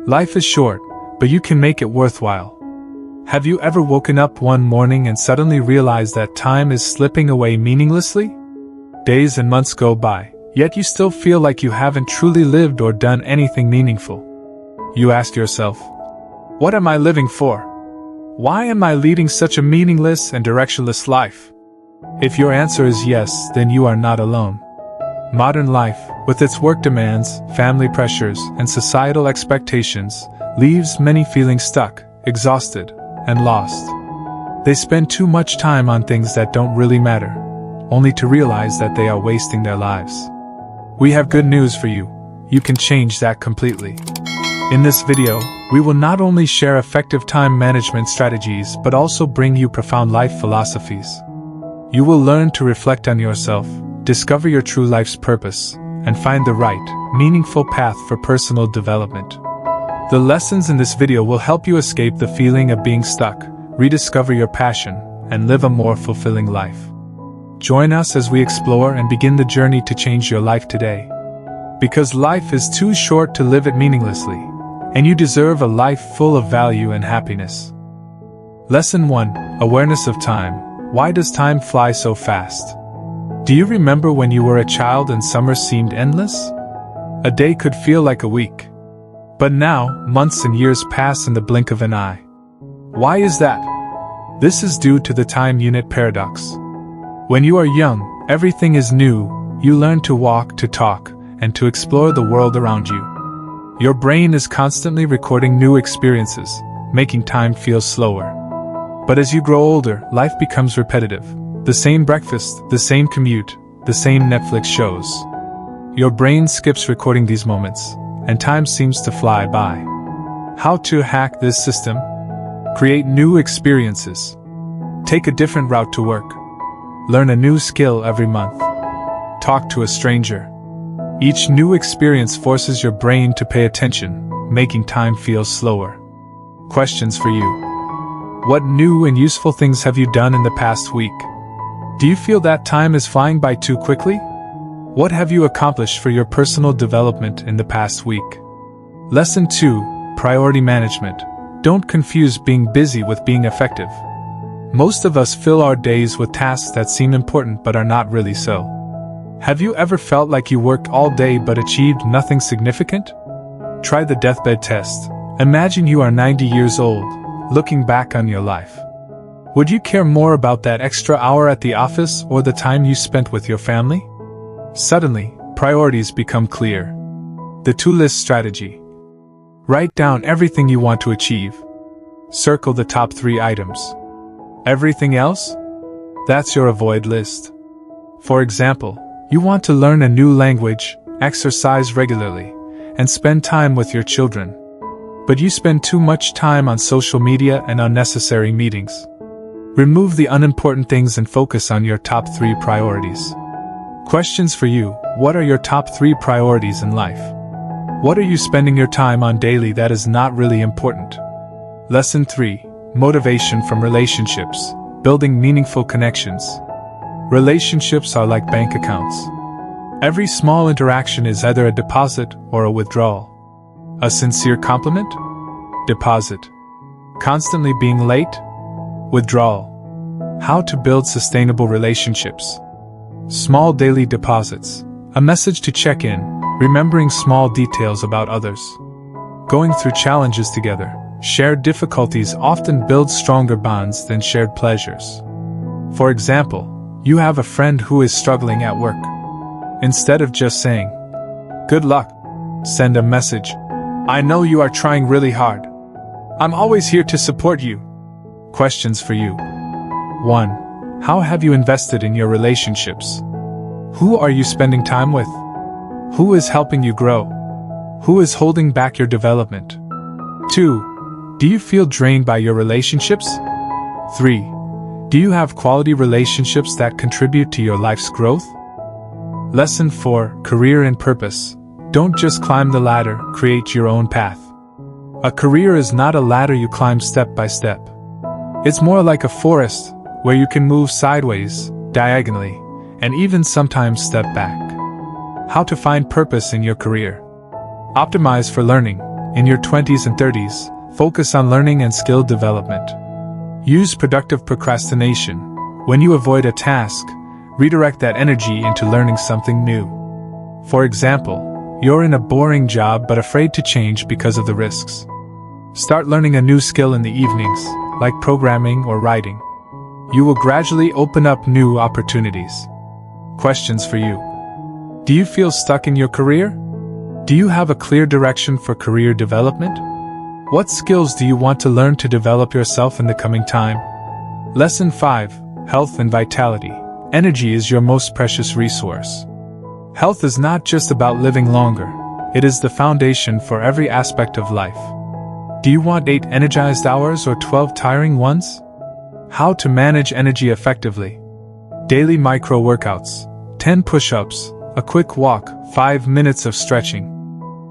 Life is short, but you can make it worthwhile. Have you ever woken up one morning and suddenly realized that time is slipping away meaninglessly? Days and months go by, yet you still feel like you haven't truly lived or done anything meaningful. You ask yourself, what am I living for? Why am I leading such a meaningless and directionless life? If your answer is yes, then you are not alone. Modern life, with its work demands, family pressures, and societal expectations, leaves many feeling stuck, exhausted, and lost. They spend too much time on things that don't really matter, only to realize that they are wasting their lives. We have good news for you. You can change that completely. In this video, we will not only share effective time management strategies but also bring you profound life philosophies. You will learn to reflect on yourself, discover your true life's purpose, and find the right, meaningful path for personal development. The lessons in this video will help you escape the feeling of being stuck, rediscover your passion, and live a more fulfilling life. Join us as we explore and begin the journey to change your life today. Because life is too short to live it meaninglessly, and you deserve a life full of value and happiness. Lesson 1: Awareness of time. Why does time fly so fast? Do you remember when you were a child and summer seemed endless? A day could feel like a week. But now, months and years pass in the blink of an eye. Why is that? This is due to the time unit paradox. When you are young, everything is new. You learn to walk, to talk, and to explore the world around you. Your brain is constantly recording new experiences, making time feel slower. But as you grow older, life becomes repetitive. The same breakfast, the same commute, the same Netflix shows. Your brain skips recording these moments, and time seems to fly by. How to hack this system? Create new experiences. Take a different route to work. Learn a new skill every month. Talk to a stranger. Each new experience forces your brain to pay attention, making time feel slower. Questions for you. What new and useful things have you done in the past week? Do you feel that time is flying by too quickly? What have you accomplished for your personal development in the past week? Lesson 2: Priority management. Don't confuse being busy with being effective. Most of us fill our days with tasks that seem important but are not really so. Have you ever felt like you worked all day but achieved nothing significant? Try the deathbed test. Imagine you are 90 years old, looking back on your life. Would you care more about that extra hour at the office or the time you spent with your family? Suddenly, priorities become clear. The to-list strategy. Write down everything you want to achieve. Circle the top 3 items. Everything else? That's your avoid list. For example, you want to learn a new language, exercise regularly, and spend time with your children. But you spend too much time on social media and unnecessary meetings. Remove the unimportant things and focus on your top 3 priorities. Questions for you: what are your top 3 priorities in life? What are you spending your time on daily that is not really important? Lesson 3: Motivation from relationships. Building meaningful connections. Relationships are like bank accounts. Every small interaction is either a deposit or a withdrawal. A sincere compliment? Deposit. Constantly being late? Withdrawal. How to build sustainable relationships. Small daily deposits. A message to check in, remembering small details about others. Going through challenges together. Shared difficulties often build stronger bonds than shared pleasures. For example, you have a friend who is struggling at work. Instead of just saying, "Good luck," send a message, "I know you are trying really hard. I'm always here to support you." Questions for you. 1. How have you invested in your relationships? Who are you spending time with? Who is helping you grow? Who is holding back your development? 2. Do you feel drained by your relationships? 3. Do you have quality relationships that contribute to your life's growth? Lesson 4: Career and purpose. Don't just climb the ladder, create your own path. A career is not a ladder you climb step by step. It's more like a forest, where you can move sideways, diagonally, and even sometimes step back. How to find purpose in your career. Optimize for learning. In your 20s and 30s, focus on learning and skill development. Use productive procrastination. When you avoid a task, redirect that energy into learning something new. For example, you're in a boring job but afraid to change because of the risks. Start learning a new skill in the evenings, like programming or writing. You will gradually open up new opportunities. Questions for you. Do you feel stuck in your career? Do you have a clear direction for career development? What skills do you want to learn to develop yourself in the coming time? Lesson 5. Health and Vitality. Energy is your most precious resource. Health is not just about living longer, it is the foundation for every aspect of life. Do you want 8 energized hours or 12 tiring ones? How to manage energy effectively. Daily micro workouts, 10 push-ups, a quick walk, 5 minutes of stretching.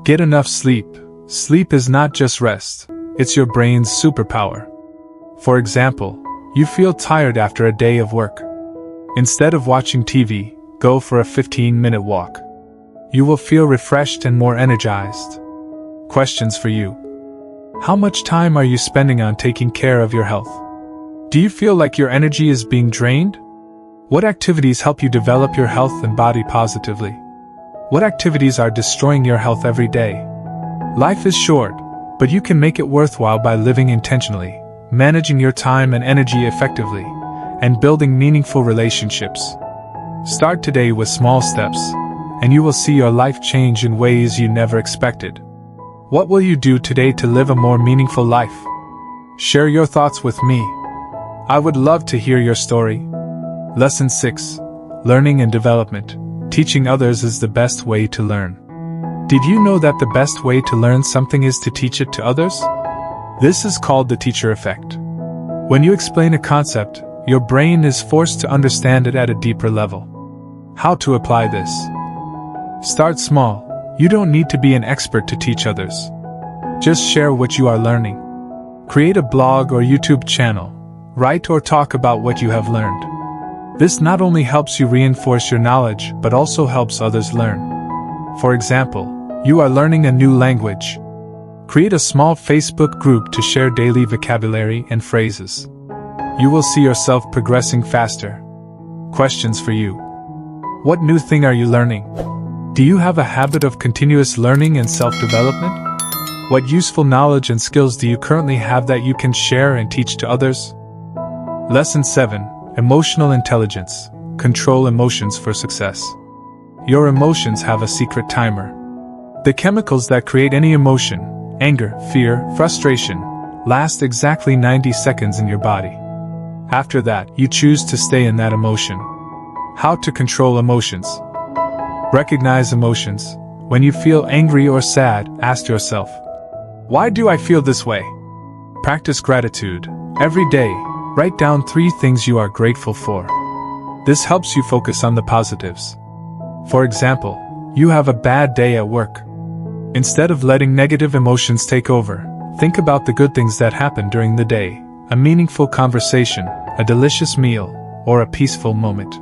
Get enough sleep. Sleep is not just rest, it's your brain's superpower. For example, you feel tired after a day of work. Instead of watching TV, go for a 15-minute walk. You will feel refreshed and more energized. Questions for you. How much time are you spending on taking care of your health? Do you feel like your energy is being drained? What activities help you develop your health and body positively? What activities are destroying your health every day? Life is short, but you can make it worthwhile by living intentionally, managing your time and energy effectively, and building meaningful relationships. Start today with small steps, and you will see your life change in ways you never expected. What will you do today to live a more meaningful life? Share your thoughts with me. I would love to hear your story. Lesson 6. Learning and Development. Teaching others is the best way to learn. Did you know that the best way to learn something is to teach it to others? This is called the teacher effect. When you explain a concept, your brain is forced to understand it at a deeper level. How to apply this? Start small. You don't need to be an expert to teach others. Just share what you are learning. Create a blog or YouTube channel. Write or talk about what you have learned. This not only helps you reinforce your knowledge but also helps others learn. For example, you are learning a new language. Create a small Facebook group to share daily vocabulary and phrases. You will see yourself progressing faster. Questions for you. What new thing are you learning? Do you have a habit of continuous learning and self-development? What useful knowledge and skills do you currently have that you can share and teach to others? Lesson 7. Emotional Intelligence. Control emotions for success. Your emotions have a secret timer. The chemicals that create any emotion, anger, fear, frustration, last exactly 90 seconds in your body. After that, you choose to stay in that emotion. How to control emotions. Recognize emotions. When you feel angry or sad, ask yourself, why do I feel this way? Practice gratitude. Every day, write down 3 things you are grateful for. This helps you focus on the positives. For example, you have a bad day at work. Instead of letting negative emotions take over, think about the good things that happened during the day, a meaningful conversation, a delicious meal, or a peaceful moment.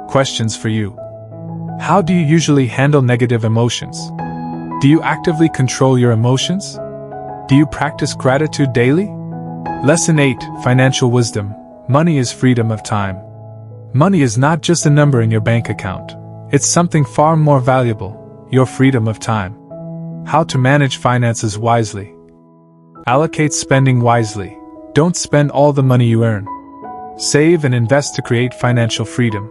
Questions for you. How do you usually handle negative emotions? Do you actively control your emotions? Do you practice gratitude daily? Lesson 8. Financial Wisdom. Money is freedom of time. Money is not just a number in your bank account. It's something far more valuable, your freedom of time. How to manage finances wisely. Allocate spending wisely. Don't spend all the money you earn. Save and invest to create financial freedom.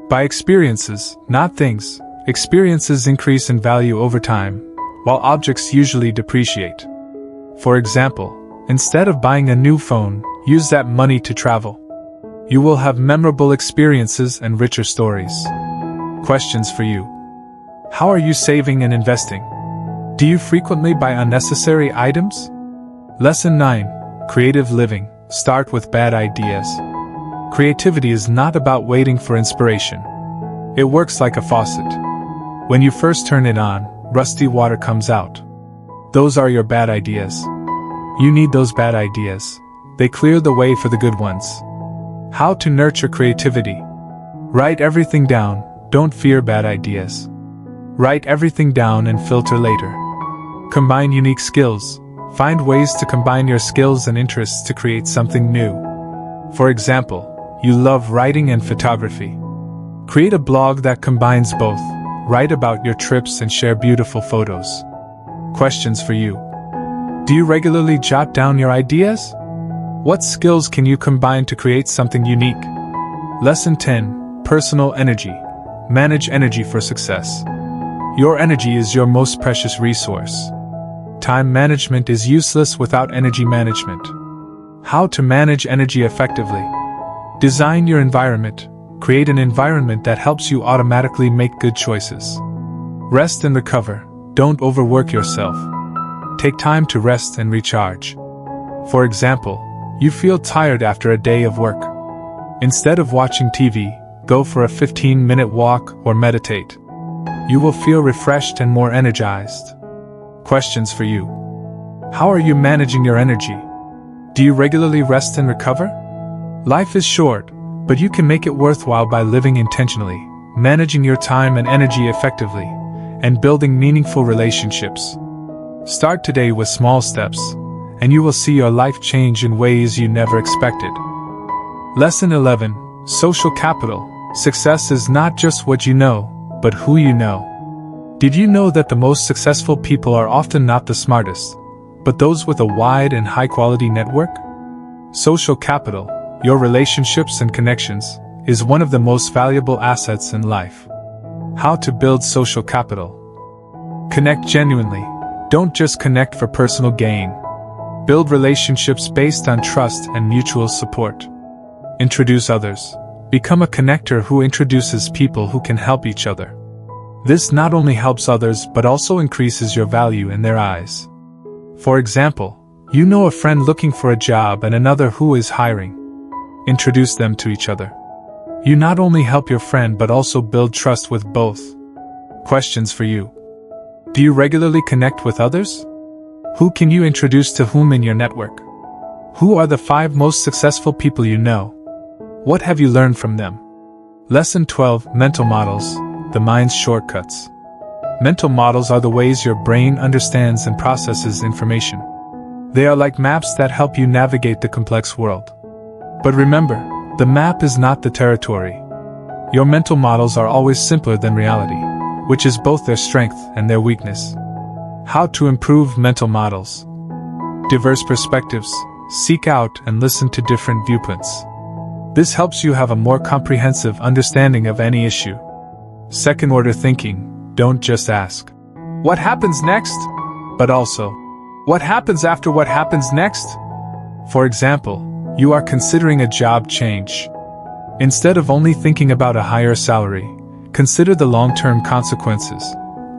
Buy experiences, not things. Experiences increase in value over time, while objects usually depreciate. For example, instead of buying a new phone, use that money to travel. You will have memorable experiences and richer stories. Questions for you. How are you saving and investing? Do you frequently buy unnecessary items? Lesson 9. Creative Living. Start with bad ideas. Creativity is not about waiting for inspiration. It works like a faucet. When you first turn it on, rusty water comes out. Those are your bad ideas. You need those bad ideas. They clear the way for the good ones. How to nurture creativity. Write everything down. Don't fear bad ideas. Write everything down and filter later. Combine unique skills. Find ways to combine your skills and interests to create something new. For example, you love writing and photography. Create a blog that combines both. Write about your trips and share beautiful photos. Questions for you. Do you regularly jot down your ideas? What skills can you combine to create something unique? Lesson 10. Personal energy. Manage energy for success. Your energy is your most precious resource. Time management is useless without energy management. How to manage energy effectively. Design your environment. Create an environment that helps you automatically make good choices. Rest and recover. Don't overwork yourself. Take time to rest and recharge. For example, you feel tired after a day of work. Instead of watching TV, go for a 15-minute walk or meditate. You will feel refreshed and more energized. Questions for you. How are you managing your energy? Do you regularly rest and recover? Life is short, but you can make it worthwhile by living intentionally, managing your time and energy effectively, and building meaningful relationships. Start today with small steps, and you will see your life change in ways you never expected. Lesson 11. Social capital. Success is not just what you know, but who you know. Did you know that the most successful people are often not the smartest, but those with a wide and high-quality network? Social capital, your relationships and connections, is one of the most valuable assets in life. How to build social capital. Connect genuinely. Don't just connect for personal gain. Build relationships based on trust and mutual support. Introduce others. Become a connector who introduces people who can help each other. This not only helps others but also increases your value in their eyes. For example, you know a friend looking for a job and another who is hiring. Introduce them to each other. You not only help your friend but also build trust with both. Questions for you. Do you regularly connect with others? Who can you introduce to whom in your network? Who are the 5 most successful people you know? What have you learned from them? Lesson 12. Mental models. The mind's shortcuts. Mental models are the ways your brain understands and processes information. They are like maps that help you navigate the complex world. But remember, the map is not the territory. Your mental models are always simpler than reality, which is both their strength and their weakness. How to improve mental models. Diverse perspectives. Seek out and listen to different viewpoints. This helps you have a more comprehensive understanding of any issue. Second-order thinking. Don't just ask, "What happens next?" but also, "What happens after what happens next?" For example, you are considering a job change. Instead of only thinking about a higher salary, consider the long-term consequences,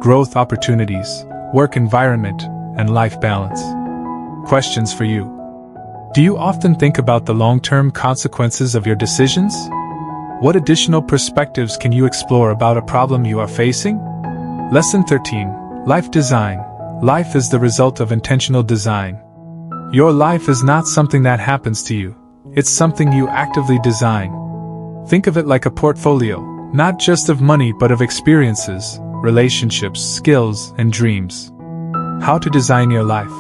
growth opportunities, work environment, and life balance. Questions for you. Do you often think about the long-term consequences of your decisions? What additional perspectives can you explore about a problem you are facing? Lesson 13. Life design. Life is the result of intentional design. Your life is not something that happens to you. It's something you actively design. Think of it like a portfolio, not just of money but of experiences, relationships, skills, and dreams. How to design your life.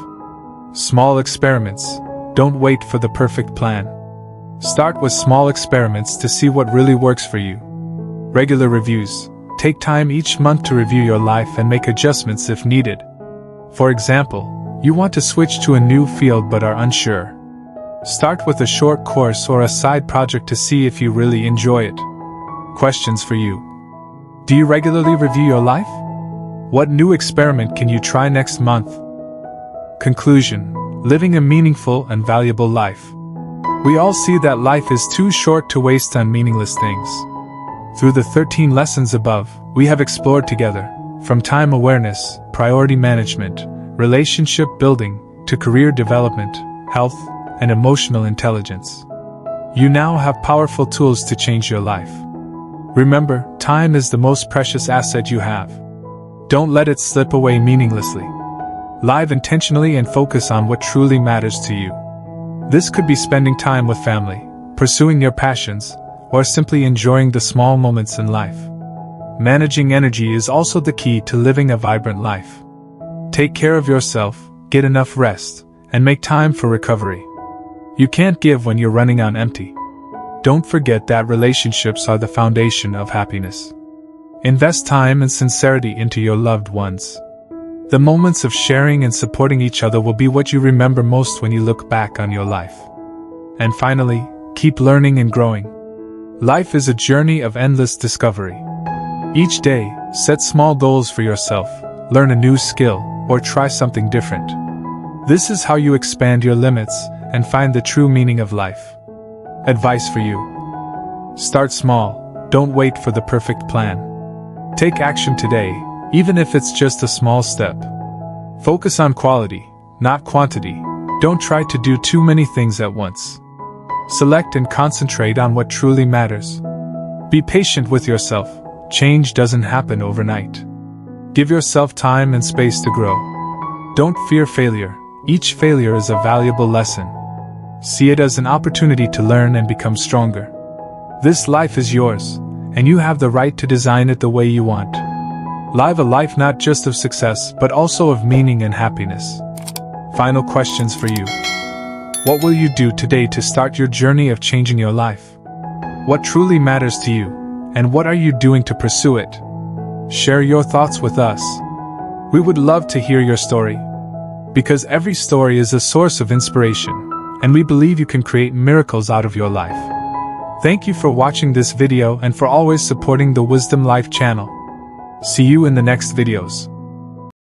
Small experiments. Don't wait for the perfect plan. Start with small experiments to see what really works for you. Regular reviews. Take time each month to review your life and make adjustments if needed. For example, you want to switch to a new field but are unsure. Start with a short course or a side project to see if you really enjoy it. Questions for you. Do you regularly review your life? What new experiment can you try next month? Conclusion. Living a meaningful and valuable life. We all see that life is too short to waste on meaningless things. Through the 13 lessons above, we have explored together, from time awareness, priority management, relationship building, to career development, health, and emotional intelligence. You now have powerful tools to change your life. Remember, time is the most precious asset you have. Don't let it slip away meaninglessly. Live intentionally and focus on what truly matters to you. This could be spending time with family, pursuing your passions, or simply enjoying the small moments in life. Managing energy is also the key to living a vibrant life. Take care of yourself, get enough rest, and make time for recovery. You can't give when you're running on empty. Don't forget that relationships are the foundation of happiness. Invest time and sincerity into your loved ones. The moments of sharing and supporting each other will be what you remember most when you look back on your life. And finally, keep learning and growing. Life is a journey of endless discovery. Each day, set small goals for yourself, learn a new skill, or try something different. This is how you expand your limits and find the true meaning of life. Advice for you: start small, don't wait for the perfect plan. Take action today, even if it's just a small step. Focus on quality, not quantity. Don't try to do too many things at once. Select and concentrate on what truly matters. Be patient with yourself. Change doesn't happen overnight. Give yourself time and space to grow. Don't fear failure. Each failure is a valuable lesson. See it as an opportunity to learn and become stronger. This life is yours, and you have the right to design it the way you want. Live a life not just of success, but also of meaning and happiness. Final questions for you. What will you do today to start your journey of changing your life? What truly matters to you, and what are you doing to pursue it? Share your thoughts with us. We would love to hear your story. Because every story is a source of inspiration, and we believe you can create miracles out of your life. Thank you for watching this video and for always supporting the Wisdom Life channel. See you in the next videos.